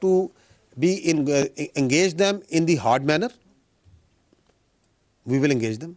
to be engage them in the hard manner, we will engage them.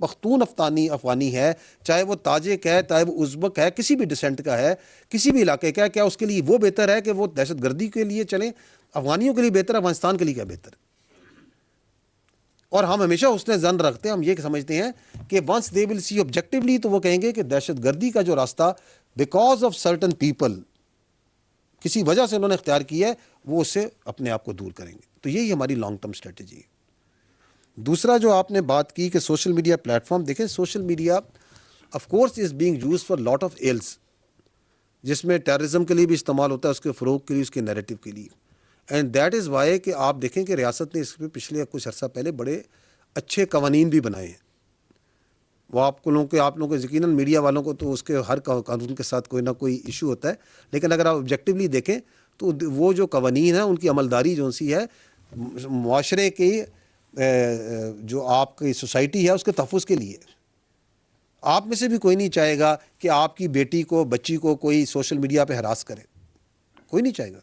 Pakhtun Afghani ہے، چاہے وہ تاجک ہے، چاہے وہ ازبک ہے، کسی بھی ڈسینٹ کا ہے، کسی بھی علاقے کا ہے، کیا اس کے لیے وہ بہتر ہے کہ وہ دہشت گردی کے لیے چلیں؟ افغانیوں کے لیے بہتر ہے، افغانستان کے لیے کیا بہتر ہے؟ اور ہم ہمیشہ حسن ظن رکھتے ہیں، ہم یہ سمجھتے ہیں کہ once they will C objectively, تو وہ کہیں گے کہ دہشت گردی کا جو راستہ بیکاز آف سرٹن پیپل، کسی وجہ سے انہوں نے اختیار کیا ہے، وہ اس سے اپنے آپ کو دور کریں گے. تو یہی ہماری لانگ ٹرم اسٹریٹجی ہے. دوسرا جو آپ نے بات کی کہ سوشل میڈیا پلیٹ فارم، دیکھیں social media of course is being use for lot of ills, جس میں ٹیررزم کے لیے بھی استعمال ہوتا ہے، اس کے فروغ کے لیے، اس کے نیریٹو کے لیے. اینڈ دیٹ از وائی کہ آپ دیکھیں کہ ریاست نے اس پہ پچھلے کچھ عرصہ پہلے بڑے اچھے قوانین بھی بنائے ہیں. وہ آپ لوگوں کو یقیناً میڈیا والوں کو تو اس کے ہر قانون کے ساتھ کوئی نہ کوئی ایشو ہوتا ہے، لیکن اگر آپ آبجیکٹیولی دیکھیں تو وہ جو قوانین ہیں ان کی عملداری جو سی ہے معاشرے کی جو آپ کی سوسائٹی ہے اس کے تحفظ کے لیے. آپ میں سے بھی کوئی نہیں چاہے گا کہ آپ کی بیٹی کو، بچی کو کوئی سوشل میڈیا پہ ہراس کرے، کوئی نہیں چاہے گا.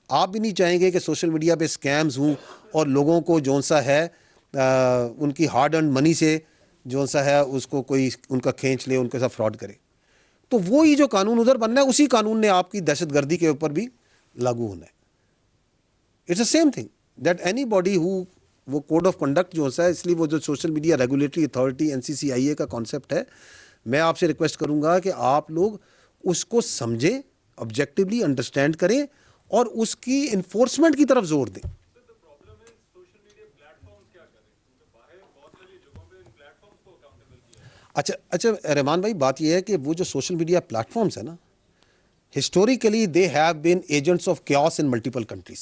آپ بھی نہیں چاہیں گے کہ سوشل میڈیا پہ اسکیمز ہوں اور لوگوں کو جون سا ہے ان کی ہارڈ ارنڈ منی سے جون سا ہے اس کو کوئی ان کا کھینچ لے، ان کے ساتھ فراڈ کرے. تو وہی جو قانون ادھر بننا ہے، اسی قانون نے آپ کی دہشت گردی کے اوپر بھی لاگو ہونا ہے. It's a same thing that اینی باڈی ہو، وہ کوڈ آف کنڈکٹ جو ہے، اس لیے وہ جو social media regulatory authority NCCIA کا کانسیپٹ ہے، میں آپ سے ریکویسٹ کروں گا کہ آپ لوگ اس کو سمجھیں، آبجیکٹیولی انڈرسٹینڈ کریں اور اس کی انفورسمنٹ کی طرف زور دیں. اچھا رحمان بھائی، بات یہ ہے کہ وہ جو سوشل میڈیا پلیٹ فارمز ہیں نا، historically they have been agents of chaos in multiple countries.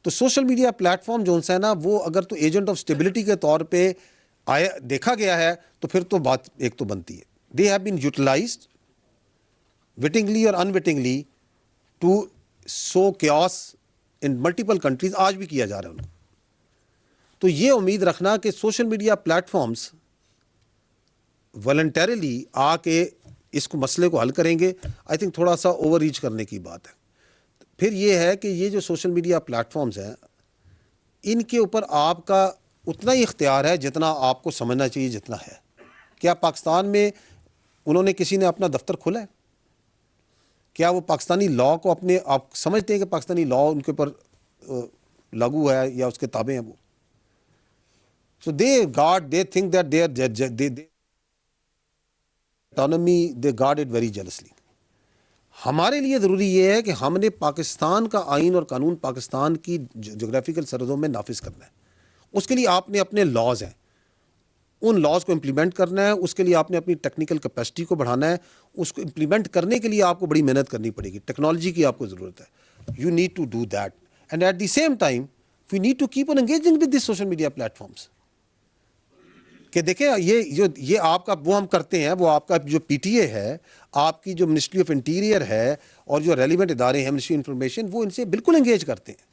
تو سوشل میڈیا پلیٹ فارم جو ہے نا، وہ اگر تو ایجنٹ آف اسٹیبلٹی کے طور پہ دیکھا گیا ہے تو پھر تو بات ایک تو بنتی ہے. دے ہیو بین یوٹیلائزڈ وٹنگلی اور unwittingly to sow chaos in multiple countries. آج بھی کیا جا رہا ہے ان کو. تو یہ امید رکھنا کہ social media platforms voluntarily آ کے اس کو مسئلے کو حل کریں گے، آئی تھنک تھوڑا سا اوور ریچ کرنے کی بات ہے. پھر یہ ہے کہ یہ جو سوشل میڈیا پلیٹ فارمز ہیں، ان کے اوپر آپ کا اتنا ہی اختیار ہے جتنا آپ کو سمجھنا چاہیے جتنا ہے. کیا پاکستان میں انہوں نے کسی نے اپنا دفتر کھولا ہے؟ کیا وہ پاکستانی لاء کو آپ سمجھتے ہیں کہ پاکستانی لاء ان کے اوپر لاگو ہے یا اس کے تابع ہیں وہ؟ So they think that they autonomy, they guard it very jealously. ہمارے لیے ضروری یہ ہے کہ ہم نے پاکستان کا آئین اور قانون پاکستان کی جغرافیکل سرحدوں میں نافذ کرنا ہے. اس کے لیے آپ نے اپنے لاز ہیں، ان لاز کو امپلیمنٹ کرنا ہے. اس کے لیے آپ نے اپنی ٹیکنیکل کیپیسٹی کو بڑھانا ہے. اس کو امپلیمنٹ کرنے کے لیے آپ کو بڑی محنت کرنی پڑے گی. ٹیکنالوجی کی آپ کو ضرورت ہے. You need to do that and at the same time we need to keep on engaging with this social media پلیٹ فارمس. کہ دیکھیں یہ آپ کا وہ ہم کرتے ہیں، وہ آپ کا جو PTA ہے، آپ کی جو منسٹری آف انٹیریئر ہے اور جو ریلیونٹ ادارے ہیں، منسٹری انفارمیشن، وہ ان سے بالکل انگیج کرتے ہیں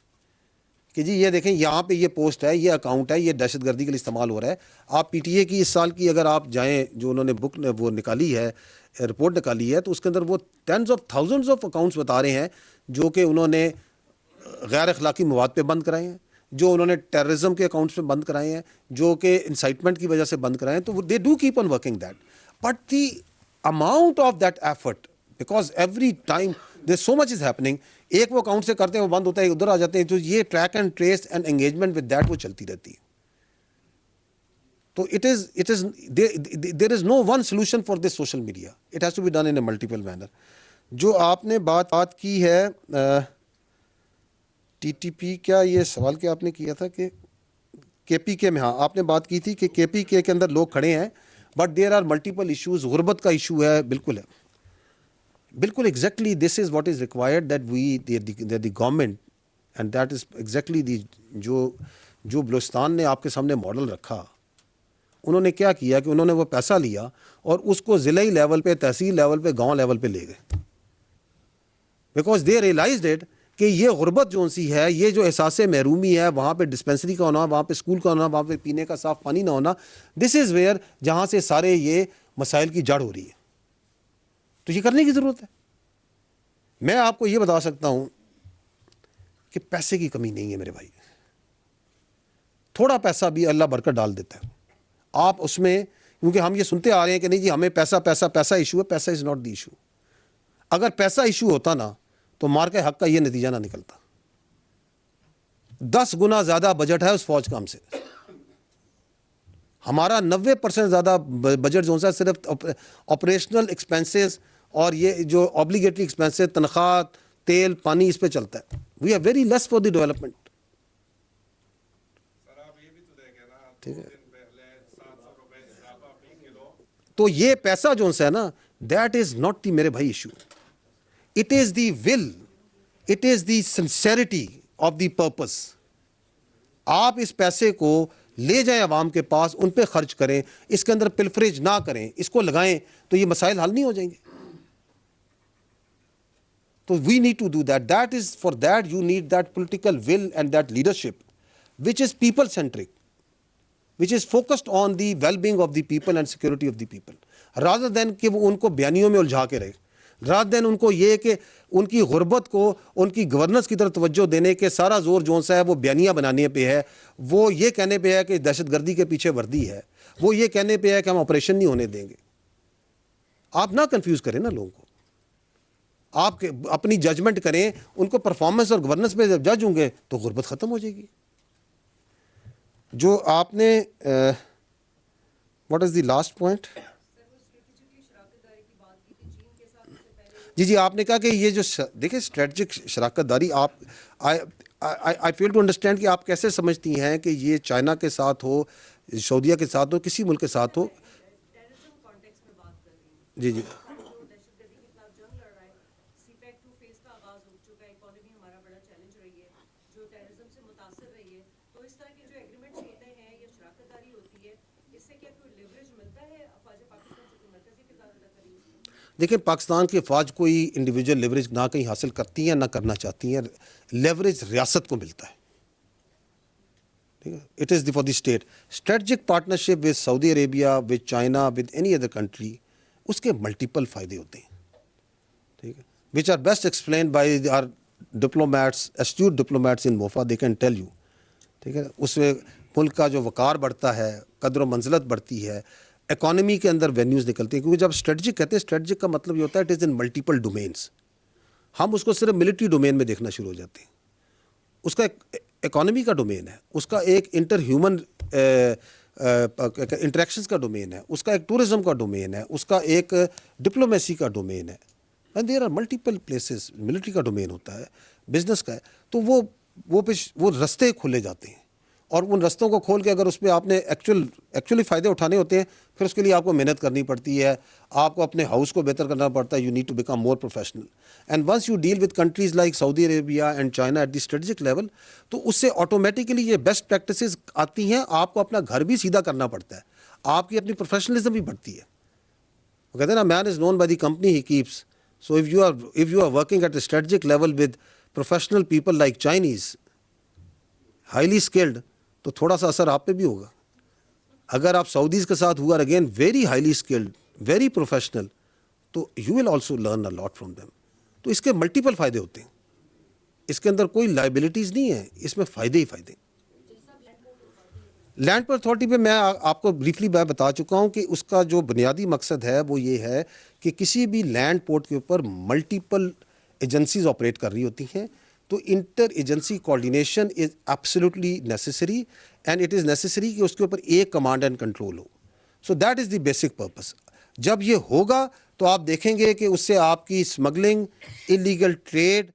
کہ جی یہ دیکھیں یہاں پہ یہ پوسٹ ہے، یہ اکاؤنٹ ہے، یہ دہشت گردی کے لیے استعمال ہو رہا ہے. آپ PTA کی اس سال کی اگر آپ جائیں، جو انہوں نے بک وہ نکالی ہے، رپورٹ نکالی ہے، تو اس کے اندر وہ tens of thousands of accounts بتا رہے ہیں جو کہ انہوں نے غیر اخلاقی مواد پہ بند کرائے ہیں، جو انہوں نے ٹیررزم کے اکاؤنٹس پہ بند کرائے ہیں، جو کہ انسائٹمنٹ کی وجہ سے بند کرائے ہیں. تو they do keep on working that, but the amount of that effort, because every time there so much is happening. ایک وہ اکاؤنٹ سے کرتے ہیں، وہ بند ہوتا ہے، ادھر آ جاتے ہیں. تو یہ track and trace and engagement with that وہ چلتی رہتی ہے. تو there is no one solution for this social media. It has to be done in a multiple manner. جو آپ نے بات کی ہے TTP، کیا یہ سوال کیا آپ نے کیا تھا کہ KPK میں، ہاں آپ نے بات کی تھی کہ KPK کے اندر لوگ کھڑے ہیں، but there are multiple issues. غربت کا ایشو ہے، بالکل ہے، بالکل exactly this is what is required that the government and that is exactly the جو بلوچستان نے آپ کے سامنے ماڈل رکھا. انہوں نے کیا کیا کہ انہوں نے وہ پیسہ لیا اور اس کو ضلعی لیول پہ، تحصیل لیول پہ، گاؤں لیول پہ لے گئے، بیکاز دے ریئلائزڈ اٹ کہ یہ غربت جو سی ہے، یہ جو احساس محرومی ہے، وہاں پہ ڈسپینسری کا ہونا، وہاں پہ اسکول کا ہونا، وہاں پہ پینے کا صاف پانی نہ ہونا، دس از ویئر جہاں سے سارے یہ مسائل کی جڑ ہو رہی ہے. تو یہ کرنے کی ضرورت ہے. میں آپ کو یہ بتا سکتا ہوں کہ پیسے کی کمی نہیں ہے میرے بھائی. تھوڑا پیسہ بھی اللہ برکت ڈال دیتا ہے. آپ اس میں, کیونکہ ہم یہ سنتے آ رہے ہیں کہ نہیں جی ہمیں پیسہ ایشو ہے. پیسہ از ناٹ دی ایشو. اگر پیسہ ایشو ہوتا نا تو مار کے حق کا یہ نتیجہ نہ نکلتا. 10 گنا زیادہ بجٹ ہے اس فوج کا ہم سے. ہمارا 90% زیادہ بجٹ جو ہے صرف آپریشنل ایکسپینسز اور یہ جو obligatory ایکسپینسز, تنخواہ, تیل, پانی, اس پہ چلتا ہے. We are very less for the development. ٹھیک ہے, تو یہ پیسہ جو ہے نا, دیٹ از ناٹ دی میرے بھائی issue. It is the will, it is the sincerity of the purpose. آپ اس پیسے کو لے جائیں عوام کے پاس, ان پہ خرچ کریں, اس کے اندر پلفریج نہ کریں, اس کو لگائیں, تو یہ مسائل حل نہیں ہو جائیں گے. تو we need to do that. That is for that you need that political will and that leadership which is people centric, which is focused on the well-being of the people and security of the people, rather than کہ وہ ان کو بیانیوں میں الجھا کے رہے, rather than ان کو یہ کہ ان کی غربت کو ان کی گورننس کی طرف توجہ دینے کے سارا زور جو سا ہے وہ بیانیاں بنانے پہ ہے, وہ یہ کہنے پہ ہے کہ دہشت گردی کے پیچھے وردی ہے, وہ یہ کہنے پہ ہے کہ ہم آپریشن نہیں ہونے دیں گے. آپ نہ کنفیوز کریں نا لوگوں کو. آپ اپنی ججمنٹ کریں, ان کو پرفارمنس اور گورننس پہ جب جج ہوں گے تو غربت ختم ہو جائے گی. جو آپ نے what is the last point, جی آپ نے کہا کہ یہ جو دیکھیں اسٹریٹجک شراکت داری, آپ آئی فیل ٹو انڈرسٹینڈ کہ آپ کیسے سمجھتی ہیں کہ یہ چائنا کے ساتھ ہو, سعودیہ کے ساتھ ہو, کسی ملک کے ساتھ ہو. جی دیکھیں, پاکستان کی افواج کوئی انڈیویجول لیوریج نہ کہیں حاصل کرتی ہیں نہ کرنا چاہتی ہیں. لیوریج ریاست کو ملتا ہے. ٹھیک ہے, it is for the state. Strategic partnership with Saudi Arabia, with China, with any other country, اس کے ملٹیپل فائدے ہوتے ہیں. ٹھیک ہے, which are best explained by our diplomats, astute diplomats in MOFA, they can tell you. ٹھیک ہے, اس میں ملک کا جو وقار بڑھتا ہے, قدر و منزلت بڑھتی ہے, اکانومی کے اندر وینیوز نکلتے ہیں. کیونکہ جب اسٹریٹجک کہتے ہیں, اسٹریٹجک کا مطلب یہ ہوتا ہے it is in multiple domains. ہم اس کو صرف ملٹری ڈومین میں دیکھنا شروع ہو جاتے ہیں. اس کا ایک اکانومی کا ڈومین ہے, اس کا ایک انٹر ہیومن انٹریکشنز کا ڈومین ہے, اس کا ایک ٹورزم کا ڈومین ہے, اس کا ایک ڈپلومیسی کا ڈومین ہے. And there are multiple places. Military کا ڈومین ہوتا ہے, بزنس کا ہے. تو وہ رستے کھلے جاتے ہیں, اور ان رستوں کو کھول کے اگر اس پہ آپ نے ایکچولی فائدے اٹھانے ہوتے ہیں, پھر اس کے لیے آپ کو محنت کرنی پڑتی ہے, آپ کو اپنے ہاؤس کو بہتر کرنا پڑتا ہے. You need to become more professional. And once you deal with countries like Saudi Arabia and China at the strategic level, تو اس سے آٹومیٹکلی یہ بیسٹ پریکٹسز آتی ہیں. آپ کو اپنا گھر بھی سیدھا کرنا پڑتا ہے, آپ کی اپنی پروفیشنلزم بھی بڑھتی ہے. وہ کہتے ہیں نا, man is known by the company he keeps. So if you are working at a strategic level with professional people like Chinese, highly skilled, تو تھوڑا سا اثر آپ پہ بھی ہوگا. اگر آپ سعودیز کے ساتھ ہوا again very highly skilled, very professional, تو you will also learn a lot from them. تو اس کے ملٹیپل فائدے ہوتے ہیں. اس کے اندر کوئی لائبلٹیز نہیں ہے, اس میں فائدے ہی فائدے. لینڈ پورٹ اتھارٹی پہ میں آپ کو بریفلی بتا چکا ہوں کہ اس کا جو بنیادی مقصد ہے وہ یہ ہے کہ کسی بھی لینڈ پورٹ کے اوپر ملٹیپل ایجنسیز آپریٹ کر رہی ہوتی ہیں, تو inter agency coordination is absolutely necessary, and it is necessary کہ اس کے اوپر ایک کمانڈ اینڈ کنٹرول ہو. So that is the basic purpose. جب یہ ہوگا تو آپ دیکھیں گے کہ اس سے آپ کی اسمگلنگ, انلیگل ٹریڈ,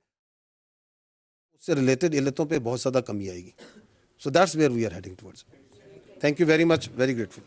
اس سے ریلیٹڈ علتوں پہ بہت زیادہ کمی آئے گی. So that's where we are heading towards. Thank you very much, very grateful.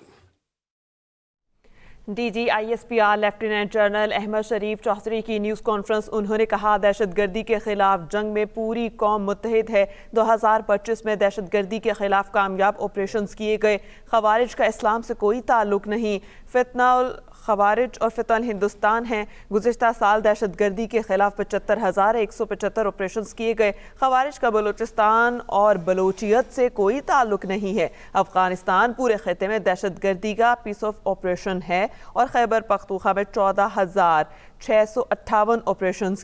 D G I S P R lieutenant general Ahmad Sharif Chaudhry کی نیوز کانفرنس. انہوں نے کہا دہشت گردی کے خلاف جنگ میں پوری قوم متحد ہے. 2025 میں دہشت گردی کے خلاف کامیاب آپریشنز کیے گئے. خوارج کا اسلام سے کوئی تعلق نہیں. فتنہ الخوارج اور فتنہ الہندوستان ہیں. گزشتہ سال دہشت گردی کے خلاف 75,175 آپریشنز کیے گئے. خوارج کا بلوچستان اور بلوچیت سے کوئی تعلق نہیں ہے. افغانستان پورے خطے میں دہشت گردی کا پیس آف آپریشن ہے, اور خیبر پختونخوا میں 14,658 آپریشنز